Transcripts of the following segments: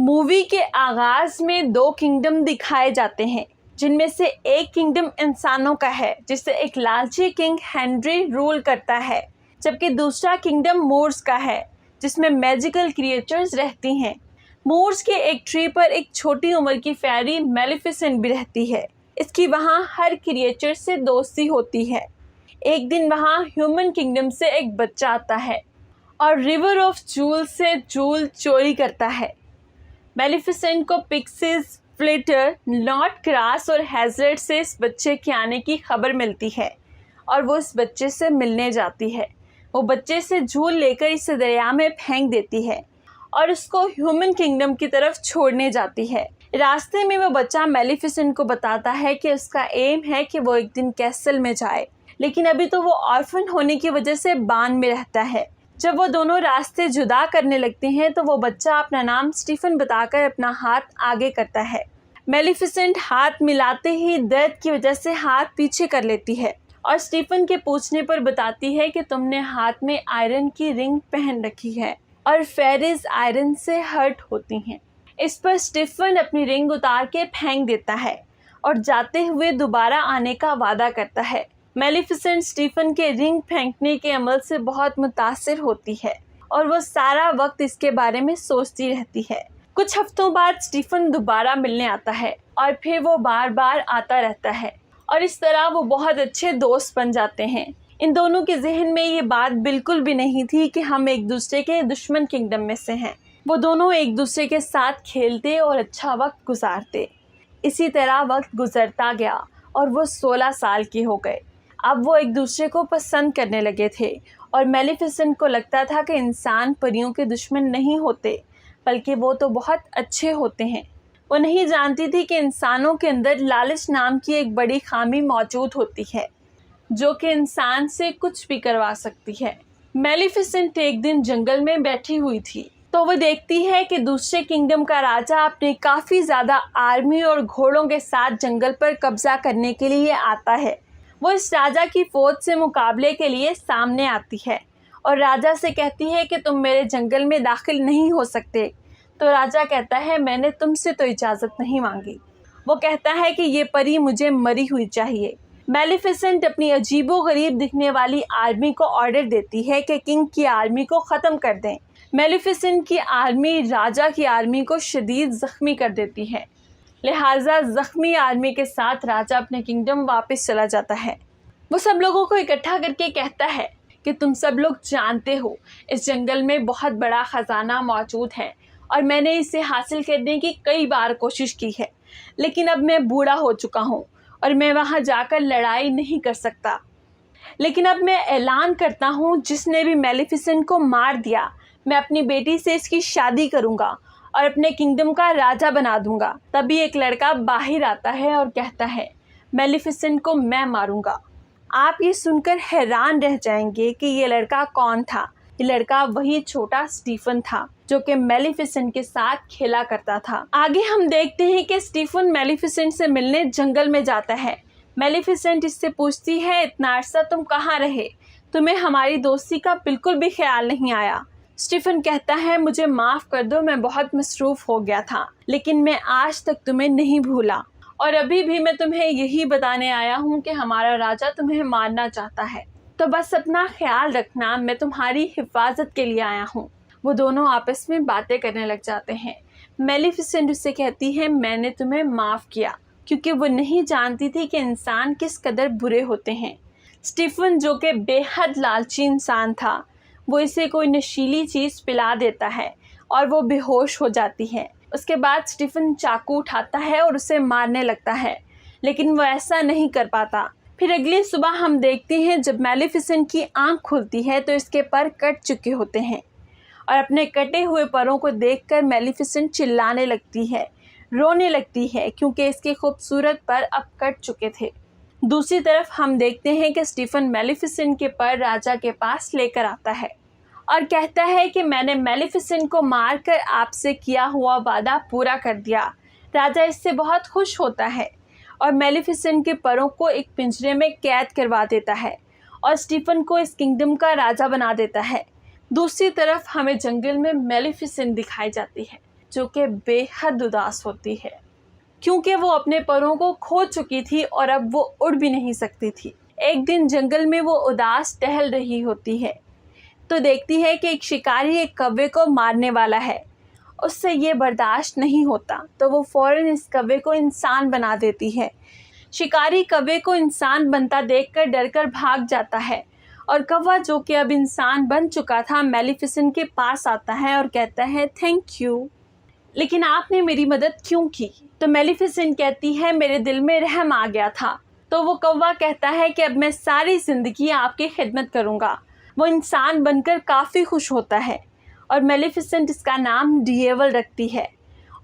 Movie के आगाज में दो किंगडम दिखाए जाते हैं, जिनमें से एक किंगडम इंसानों का है जिसे एक लालची किंग हेनरी रूल करता है, जबकि दूसरा किंगडम मूर्स का है जिसमें मैजिकल क्रिएचर्स रहती हैं। मूर्स के एक ट्री पर एक छोटी उम्र की फेरी मेलिफिसेंट भी रहती है। इसकी वहाँ हर क्रिएचर से दोस्ती होती है। एक दिन वहाँ ह्यूमन किंगडम से एक बच्चा आता है और रिवर ऑफ जूल से जूल चोरी करता है। मेलिफिसेंट को पिक्सीज, फ्लिटर, नॉट क्रास और हैजर्ड से इस बच्चे के आने की खबर मिलती है और वो इस बच्चे से मिलने जाती है। वो बच्चे से झूल लेकर इसे दरिया में फेंक देती है और उसको ह्यूमन किंगडम की तरफ छोड़ने जाती है। रास्ते में वो बच्चा मेलिफिसेंट को बताता है कि उसका एम है कि वो एक दिन कैसल में जाए, लेकिन अभी तो वो ऑर्फन होने की वजह से बान में रहता है। जब वो दोनों रास्ते जुदा करने लगते हैं तो वो बच्चा अपना नाम स्टीफन बताकर अपना हाथ आगे करता है। मेलिफिसेंट हाथ मिलाते ही दर्द की वजह से हाथ पीछे कर लेती है और स्टीफन के पूछने पर बताती है कि तुमने हाथ में आयरन की रिंग पहन रखी है और फेरीज आयरन से हर्ट होती हैं। इस पर स्टीफन अपनी रिंग उतार के फेंक देता है और जाते हुए दोबारा आने का वादा करता है। मेलिफिसेंट स्टीफन के रिंग फेंकने के अमल से बहुत मुतासिर होती है और वो सारा वक्त इसके बारे में सोचती रहती है। कुछ हफ्तों बाद स्टीफन दोबारा मिलने आता है और फिर वो बार बार आता रहता है और इस तरह वो बहुत अच्छे दोस्त बन जाते हैं। इन दोनों के जहन में ये बात बिल्कुल भी नहीं थी कि हम एक दूसरे के दुश्मन किंगडम में से हैं। वो दोनों एक दूसरे के साथ खेलते और अच्छा वक्त गुजारते। इसी तरह वक्त गुजरता गया और वो 16 साल के हो गए। अब वो एक दूसरे को पसंद करने लगे थे और मेलिफिसेंट को लगता था कि इंसान परियों के दुश्मन नहीं होते, बल्कि वो तो बहुत अच्छे होते हैं। वो नहीं जानती थी कि इंसानों के अंदर लालच नाम की एक बड़ी खामी मौजूद होती है, जो कि इंसान से कुछ भी करवा सकती है। मेलिफिसेंट एक दिन जंगल में बैठी हुई थी तो वो देखती है कि दूसरे किंगडम का राजा अपने काफ़ी ज़्यादा आर्मी और घोड़ों के साथ जंगल पर कब्जा करने के लिए आता है। वो इस राजा की फौज से मुकाबले के लिए सामने आती है और राजा से कहती है कि तुम मेरे जंगल में दाखिल नहीं हो सकते। तो राजा कहता है, मैंने तुमसे तो इजाज़त नहीं मांगी। वो कहता है कि ये परी मुझे मरी हुई चाहिए। मेलिफिसेंट अपनी अजीबोगरीब दिखने वाली आर्मी को ऑर्डर देती है कि किंग की आर्मी को ख़त्म कर दें। मेलिफिसेंट की आर्मी राजा की आर्मी को शदीद ज़ख्मी कर देती है, लिहाजा ज़ख्मी आर्मी के साथ राजा अपने किंगडम वापस चला जाता है। वो सब लोगों को इकट्ठा करके कहता है कि तुम सब लोग जानते हो इस जंगल में बहुत बड़ा ख़जाना मौजूद है और मैंने इसे हासिल करने की कई बार कोशिश की है, लेकिन अब मैं बूढ़ा हो चुका हूँ और मैं वहाँ जाकर लड़ाई नहीं कर सकता। लेकिन अब मैं ऐलान करता हूँ, जिसने भी मेलिफिसेंट को मार दिया, मैं अपनी बेटी से इसकी शादी करूँगा और अपने किंगडम का राजा बना दूंगा। तभी एक लड़का बाहर आता है और कहता है, मेलिफिसेंट को मैं मारूंगा। आप ये सुनकर हैरान रह जाएंगे कि ये लड़का कौन था। ये लड़का वही छोटा स्टीफन था जो कि मेलिफिसेंट के साथ खेला करता था। आगे हम देखते हैं कि स्टीफन मेलिफिसेंट से मिलने जंगल में जाता है। मेलिफिसेंट इससे पूछती है, इतना अरसा तुम कहाँ रहे? तुम्हें हमारी दोस्ती का बिल्कुल भी ख्याल नहीं आया। स्टीफन कहता है, मुझे माफ़ कर दो, मैं बहुत मसरूफ़ हो गया था, लेकिन मैं आज तक तुम्हें नहीं भूला और अभी भी मैं तुम्हें यही बताने आया हूँ कि हमारा राजा तुम्हें मारना चाहता है, तो बस अपना ख्याल रखना, मैं तुम्हारी हिफाजत के लिए आया हूँ। वो दोनों आपस में बातें करने लग जाते हैं। मेलिफिसेंट उससे कहती है, मैंने तुम्हें माफ़ किया, क्योंकि वो नहीं जानती थी कि इंसान किस कदर बुरे होते हैं। स्टीफन जो कि बेहद लालची इंसान था, वो इसे कोई नशीली चीज़ पिला देता है और वो बेहोश हो जाती है। उसके बाद स्टीफन चाकू उठाता है और उसे मारने लगता है, लेकिन वो ऐसा नहीं कर पाता। फिर अगली सुबह हम देखते हैं जब मेलिफिसेंट की आंख खुलती है तो इसके पर कट चुके होते हैं और अपने कटे हुए परों को देखकर मेलिफिसेंट चिल्लाने लगती है, रोने लगती है, क्योंकि इसके खूबसूरत पर अब कट चुके थे। दूसरी तरफ हम देखते हैं कि स्टीफन मेलिफिसेंट के पर राजा के पास लेकर आता है और कहता है कि मैंने मेलिफिसेंट को मारकर आपसे किया हुआ वादा पूरा कर दिया। राजा इससे बहुत खुश होता है और मेलिफिसेंट के परों को एक पिंजरे में कैद करवा देता है और स्टीफन को इस किंगडम का राजा बना देता है। दूसरी तरफ हमें जंगल में मेलिफिसेंट दिखाई जाती है। जो कि बेहद उदास होती है, क्योंकि वो अपने परों को खो चुकी थी और अब वो उड़ भी नहीं सकती थी। एक दिन जंगल में वो उदास टहल रही होती है तो देखती है कि एक शिकारी एक कौवे को मारने वाला है। उससे ये बर्दाश्त नहीं होता तो वो फ़ौरन इस कौवे को इंसान बना देती है। शिकारी कौवे को इंसान बनता देखकर डरकर भाग जाता है और कौवा, जो कि अब इंसान बन चुका था, मेलिफिसेंट के पास आता है और कहता है, थैंक यू, लेकिन आपने मेरी मदद क्यों की? तो मेलिफिसेंट कहती है, मेरे दिल में रहम आ गया था। तो वो कौवा कहता है कि अब मैं सारी ज़िंदगी आपकी खिदमत करूँगा। वो इंसान बनकर काफ़ी खुश होता है और मेलिफिसेंट इसका नाम डिएवल रखती है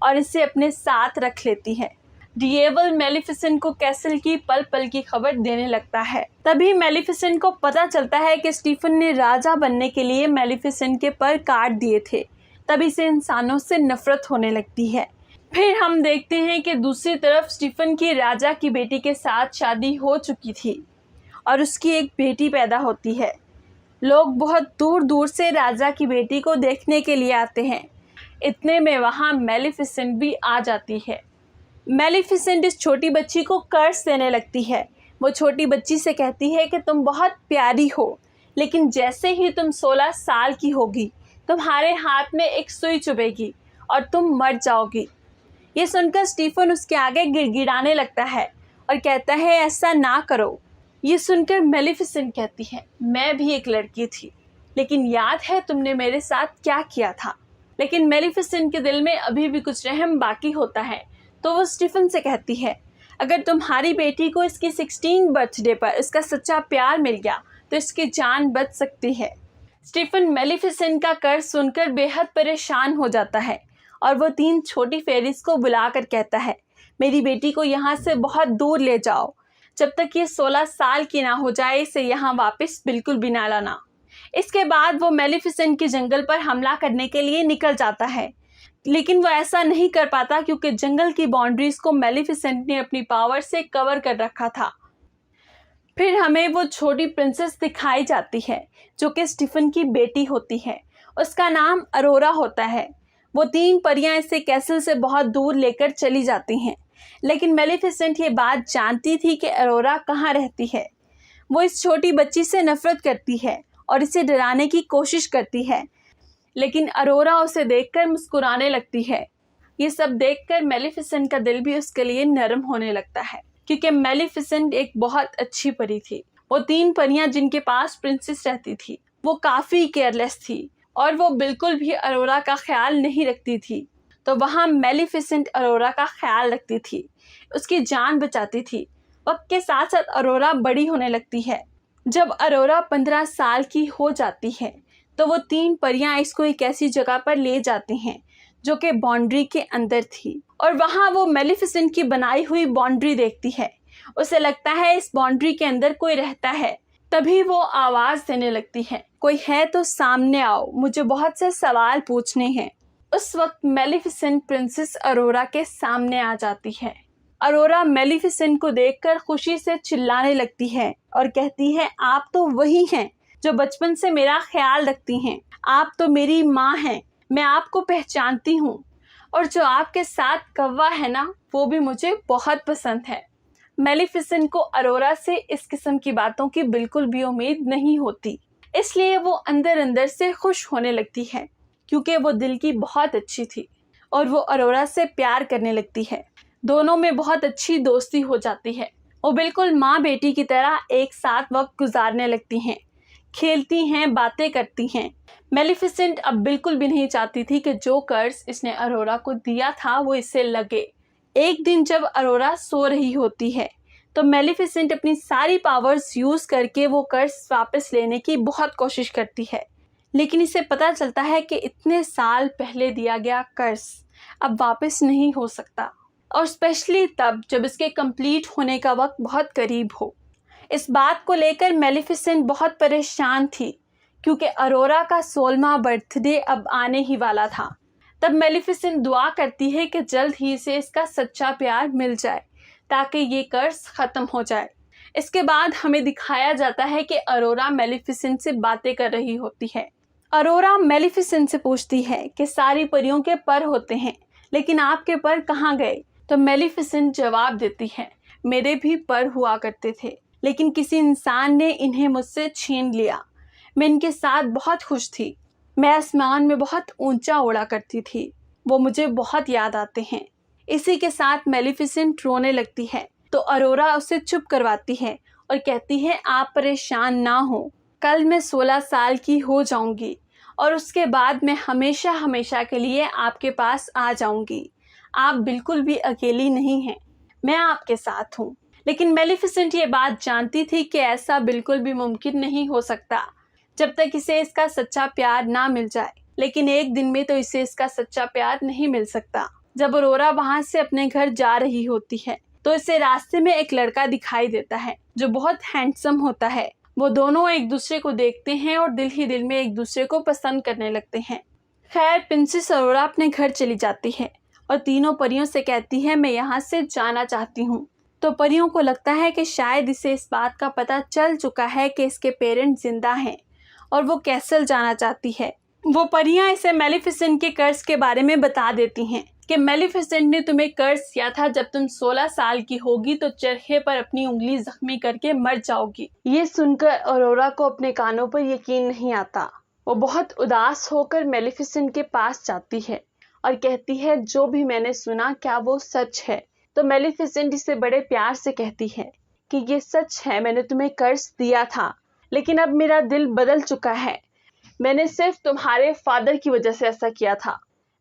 और इसे अपने साथ रख लेती है। डिएवल मेलिफिसेंट को कैसल की पल पल की खबर देने लगता है। तभी मेलिफिसेंट को पता चलता है कि स्टीफन ने राजा बनने के लिए मेलिफिसेंट के पर काट दिए थे। तभी से इंसानों से नफरत होने लगती है। फिर हम देखते हैं कि दूसरी तरफ स्टीफन की राजा की बेटी के साथ शादी हो चुकी थी और उसकी एक बेटी पैदा होती है। लोग बहुत दूर दूर से राजा की बेटी को देखने के लिए आते हैं। इतने में वहाँ मेलिफिसेंट भी आ जाती है। मेलिफिसेंट इस छोटी बच्ची को कर्स देने लगती है। वो छोटी बच्ची से कहती है कि तुम बहुत प्यारी हो, लेकिन जैसे ही तुम 16 साल की होगी तुम्हारे हाथ में एक सुई चुभेगी और तुम मर जाओगी। ये सुनकर स्टीफन उसके आगे गिड़गिड़ाने लगता है और कहता है, ऐसा ना करो। ये सुनकर मेलिफिसेंट कहती है, मैं भी एक लड़की थी, लेकिन याद है तुमने मेरे साथ क्या किया था? लेकिन मेलिफिसेंट के दिल में अभी भी कुछ रहम बाकी होता है तो वो स्टीफन से कहती है, अगर तुम्हारी बेटी को इसकी 16 बर्थडे पर इसका सच्चा प्यार मिल गया तो इसकी जान बच सकती है। स्टीफन मेलिफिसेंट का कर्ज सुनकर बेहद परेशान हो जाता है और वो 3 छोटी फेरीज को बुलाकर कहता है, मेरी बेटी को यहाँ से बहुत दूर ले जाओ। जब तक ये 16 साल की ना हो जाए इसे यहाँ वापस बिल्कुल भी ना लाना। इसके बाद वो मेलिफिसेंट के जंगल पर हमला करने के लिए निकल जाता है, लेकिन वो ऐसा नहीं कर पाता क्योंकि जंगल की बाउंड्रीज को मेलिफिसेंट ने अपनी पावर से कवर कर रखा था। फिर हमें वो छोटी प्रिंसेस दिखाई जाती है जो कि स्टीफन की बेटी होती है। उसका नाम अरोरा होता है। वो 3 परियां इसे कैसल से बहुत दूर लेकर चली जाती हैं, लेकिन मेलिफिसेंट ये बात जानती थी कि अरोरा कहाँ रहती है। वो इस छोटी बच्ची से नफरत करती है और इसे डराने की कोशिश करती है, लेकिन अरोरा उसे देखकर मुस्कुराने लगती है। ये सब देखकर मेलिफिसेंट का दिल भी उसके लिए नरम होने लगता है, क्योंकि मेलिफिसेंट एक बहुत अच्छी परी थी। वो 3 परियां जिनके पास प्रिंसेस रहती थी वो काफ़ी केयरलेस थी और वो बिल्कुल भी अरोरा का ख्याल नहीं रखती थी। तो वहाँ मेलिफिसेंट अरोरा का ख्याल रखती थी, उसकी जान बचाती थी। वक्त के साथ साथ अरोरा बड़ी होने लगती है। जब अरोरा 15 साल की हो जाती है तो वो 3 परियां इसको एक ऐसी जगह पर ले जाती हैं जो कि बाउंड्री के अंदर थी और वहाँ वो मेलिफिसेंट की बनाई हुई बाउंड्री देखती है। उसे लगता है इस बाउंड्री के अंदर कोई रहता है। तभी वो आवाज़ देने लगती है, कोई है तो सामने आओ, मुझे बहुत से सवाल पूछने हैं। उस वक्त मेलिफिसेंट प्रिंसेस अरोरा के सामने आ जाती है। अरोरा मेलिफिसेंट को देखकर खुशी से चिल्लाने लगती है और कहती है, आप तो वही हैं जो बचपन से मेरा ख्याल रखती हैं। आप तो मेरी माँ हैं, मैं आपको पहचानती हूँ और जो आपके साथ कौवा है ना, वो भी मुझे बहुत पसंद है। मेलिफिसेंट को अरोरा से इस किस्म की बातों की बिल्कुल भी उम्मीद नहीं होती, इसलिए वो अंदर अंदर से खुश होने लगती है क्योंकि वो दिल की बहुत अच्छी थी और वो अरोरा से प्यार करने लगती है। दोनों में बहुत अच्छी दोस्ती हो जाती है। वो बिल्कुल माँ बेटी की तरह एक साथ वक्त गुजारने लगती हैं, खेलती हैं, बातें करती हैं। मेलिफिसेंट अब बिल्कुल भी नहीं चाहती थी कि जो कर्ज इसने अरोरा को दिया था वो इससे लगे। एक दिन जब अरोरा सो रही होती है तो मेलिफिसेंट अपनी सारी पावर्स यूज़ करके वो कर्ज वापस लेने की बहुत कोशिश करती है, लेकिन इसे पता चलता है कि इतने साल पहले दिया गया कर्ज अब वापस नहीं हो सकता, और स्पेशली तब जब इसके कंप्लीट होने का वक्त बहुत करीब हो। इस बात को लेकर मेलिफिसेंट बहुत परेशान थी क्योंकि अरोरा का 16वां बर्थडे अब आने ही वाला था। तब मेलिफिसेंट दुआ करती है कि जल्द ही इसे इसका सच्चा प्यार मिल जाए ताकि ये कर्ज ख़त्म हो जाए। इसके बाद हमें दिखाया जाता है कि अरोरा मेलिफिसेंट से बातें कर रही होती है अरोरा मेलिफिसेंट से पूछती है कि सारी परियों के पर होते हैं, लेकिन आपके पर कहाँ गए? तो मेलिफिसेंट जवाब देती है, मेरे भी पर हुआ करते थे, लेकिन किसी इंसान ने इन्हें मुझसे छीन लिया। मैं इनके साथ बहुत खुश थी। मैं आसमान में बहुत ऊंचा उड़ा करती थी। वो मुझे बहुत याद आते हैं। इसी के साथ मेलिफिसेंट रोने लगती है, तो अरोरा उसे चुप करवाती है और कहती है, आप परेशान ना हो, कल मैं 16 साल की हो जाऊंगी और उसके बाद मैं हमेशा हमेशा के लिए आपके पास आ जाऊंगी। आप बिल्कुल भी अकेली नहीं हैं, मैं आपके साथ हूँ। लेकिन मेलिफिसेंट ये बात जानती थी कि ऐसा बिल्कुल भी मुमकिन नहीं हो सकता जब तक इसे इसका सच्चा प्यार ना मिल जाए। लेकिन एक दिन में तो इसे इसका सच्चा प्यार नहीं मिल सकता। जब अरोरा वहां से अपने घर जा रही होती है तो इसे रास्ते में एक लड़का दिखाई देता है जो बहुत हैंडसम होता है। वो दोनों एक दूसरे को देखते हैं और दिल ही दिल में एक दूसरे को पसंद करने लगते हैं। खैर, प्रिंसेस अरोरा अपने घर चली जाती है और तीनों परियों से कहती है, मैं यहाँ से जाना चाहती हूँ। तो परियों को लगता है कि शायद इसे इस बात का पता चल चुका है कि इसके पेरेंट्स जिंदा हैं और वो कैसल जाना चाहती है। वो परियां इसे मेलिफिसेंट के कर्ज के बारे में बता देती हैं कि मेलिफिसेंट ने तुम्हें कर्ज किया था, जब तुम 16 साल की होगी तो चरखे पर अपनी उंगली जख्मी करके मर जाओगी। ये सुनकर अरोरा को अपने कानों पर यकीन नहीं आता। वो बहुत उदास होकर मेलिफिसेंट के पास जाती है और कहती है, जो भी मैंने सुना क्या वो सच है? तो मेलिफिसेंट इसे बड़े प्यार से कहती है कि ये सच है, मैंने तुम्हें कर्ज दिया था, लेकिन अब मेरा दिल बदल चुका है। मैंने सिर्फ तुम्हारे फादर की वजह से ऐसा किया था।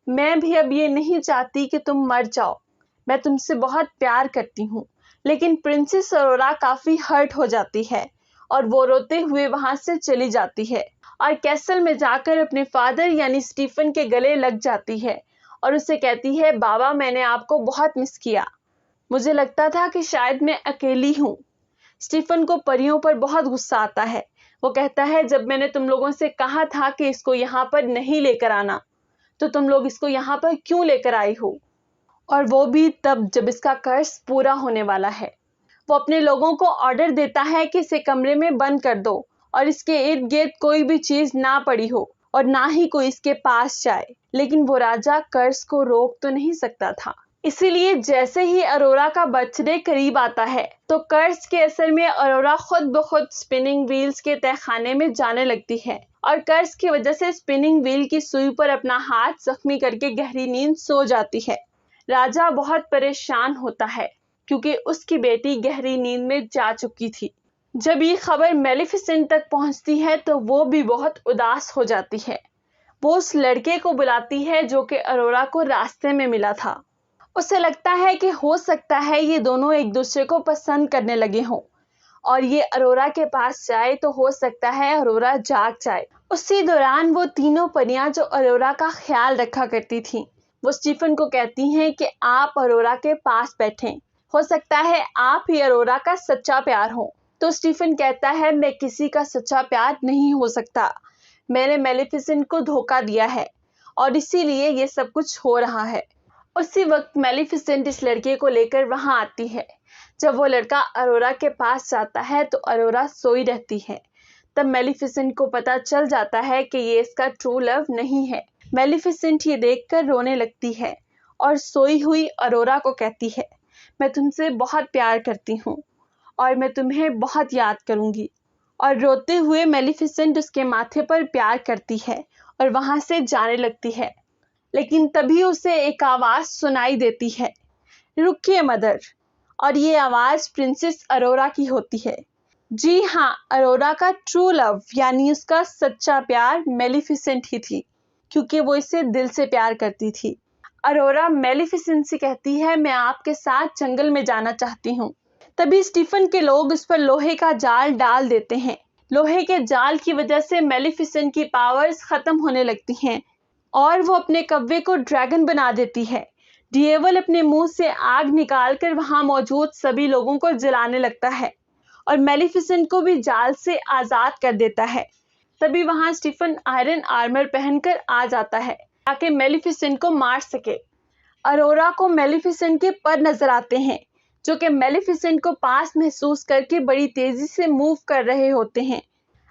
मैं भी अब ये नहीं चाहती कि तुम मर जाओ। मैं तुमसे बहुत प्यार करती हूँ। लेकिन प्रिंसेस अरोरा काफी हर्ट हो जाती है और वो रोते हुए वहां से चली जाती है और कैसल में जाकर अपने फादर यानी स्टीफन के गले लग जाती है और उसे कहती है, बाबा, मैंने आपको बहुत मिस किया। मुझे लगता था कि शायद मैं अकेली हूँ। स्टीफन को परियों पर बहुत गुस्सा आता है। वो कहता है, जब मैंने तुम लोगों से कहा था कि इसको यहाँ पर नहीं लेकर आना, तो तुम लोग इसको यहाँ पर क्यों लेकर आई हो? और वो भी तब जब इसका कर्ज पूरा होने वाला है। वो अपने लोगों को ऑर्डर देता है कि इसे कमरे में बंद कर दो और इसके इर्द गिर्द कोई भी चीज ना पड़ी हो और ना ही कोई इसके पास जाए। लेकिन वो राजा कर्ज को रोक तो नहीं सकता था। इसीलिए जैसे ही अरोरा का बर्थडे करीब आता है तो कर्ज के असर में अरोरा खुद ब खुद स्पिनिंग व्हील्स के तहखाने में जाने लगती है और कर्ज की वजह से स्पिनिंग व्हील की सुई पर अपना हाथ जख्मी करके गहरी नींद सो जाती है। राजा बहुत परेशान होता है क्योंकि उसकी बेटी गहरी नींद में जा चुकी थी। जब ये खबर मेलिफिसेंट तक पहुंचती है तो वो भी बहुत उदास हो जाती है। वो उस लड़के को बुलाती है जो कि अरोरा को रास्ते में मिला था। उसे लगता है कि हो सकता है ये दोनों एक दूसरे को पसंद करने लगे हों और ये अरोरा के पास जाए तो हो सकता है अरोरा जाग जाए। उसी दौरान वो तीनों परियां जो अरोरा का ख्याल रखा करती थीं, वो स्टीफन को कहती हैं कि आप अरोरा के पास बैठें, हो सकता है आप ही अरोरा का सच्चा प्यार हो। तो स्टीफन कहता है, मैं किसी का सच्चा प्यार नहीं हो सकता, मैंने मेलिफिसेंट को धोखा दिया है और इसीलिए ये सब कुछ हो रहा है। उसी वक्त मेलिफिसेंट इस लड़के को लेकर वहां आती है। जब वो लड़का अरोरा के पास जाता है तो अरोरा सोई रहती है। तब मेलिफिसेंट को पता चल जाता है कि ये इसका ट्रू लव नहीं है। मेलिफिसेंट ये देखकर रोने लगती है और सोई हुई अरोरा को कहती है, मैं तुमसे बहुत प्यार करती हूँ और मैं तुम्हें बहुत याद करूंगी। और रोते हुए मेलिफिसेंट उसके माथे पर प्यार करती है और वहां से जाने लगती है। लेकिन तभी उसे एक आवाज सुनाई देती है, रुकिए मदर। और ये आवाज प्रिंसेस अरोरा की होती है। जी हाँ, अरोरा का ट्रू लव यानी उसका सच्चा प्यार मेलिफिसेंट ही थी, क्योंकि वो इसे दिल से प्यार करती थी। अरोरा मेलिफिसेंट से कहती है, मैं आपके साथ जंगल में जाना चाहती हूँ। तभी स्टीफन के लोग उस पर लोहे का जाल डाल देते हैं। लोहे के जाल की वजह से मेलिफिसेंट की पावर्स खत्म होने लगती हैं और वो अपने कव्वे को ड्रैगन बना देती है। डिएवल अपने मुंह से आग निकालकर वहां मौजूद सभी लोगों को जलाने लगता है और मेलिफिसेंट को भी जाल से आजाद कर देता है। तभी वहां स्टीफन आयरन आर्मर पहनकर आ जाता है ताकि मेलिफिसेंट को मार सके। अरोरा को मेलिफिसेंट के पर नजर आते हैं जो कि मेलिफिसेंट को पास महसूस करके बड़ी तेजी से मूव कर रहे होते हैं।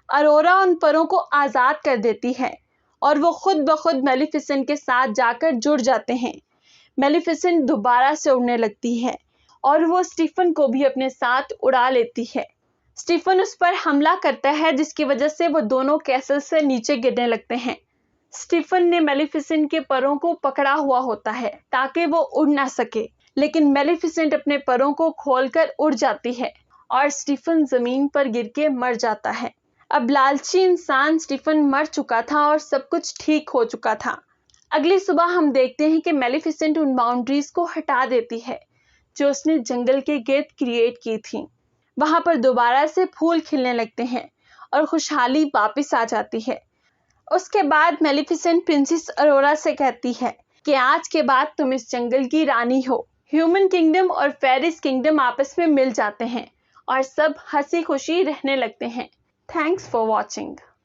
अरोरा उन परों को आजाद कर देती है और वो खुद ब खुद मेलिफिसेंट के साथ जाकर जुड़ जाते हैं। मेलिफिसेंट दोबारा से उड़ने लगती है और वो स्टीफन को भी अपने साथ उड़ा लेती है। स्टीफन उस पर हमला करता है जिसकी वजह से वो दोनों कैसल से नीचे गिरने लगते हैं। स्टीफन ने मेलिफिसेंट के परों को पकड़ा हुआ होता है ताकि वो उड़ ना सके, लेकिन मेलिफिसेंट अपने परों को खोलकर उड़ जाती है और स्टीफन जमीन पर गिर के मर जाता है। अब लालची इंसान स्टीफन मर चुका था और सब कुछ ठीक हो चुका था। अगली सुबह हम देखते हैं कि मेलिफिसेंट उन बाउंड्रीज को हटा देती है जो उसने जंगल के गिर्द क्रिएट की थी। वहां पर दोबारा से फूल खिलने लगते हैं और खुशहाली वापस आ जाती है। उसके बाद मेलिफिसेंट प्रिंसेस अरोरा से कहती है कि आज के बाद तुम इस जंगल की रानी हो। ह्यूमन किंगडम और फेरिस किंगडम आपस में मिल जाते हैं और सब हंसी खुशी रहने लगते हैं। Thanks for watching.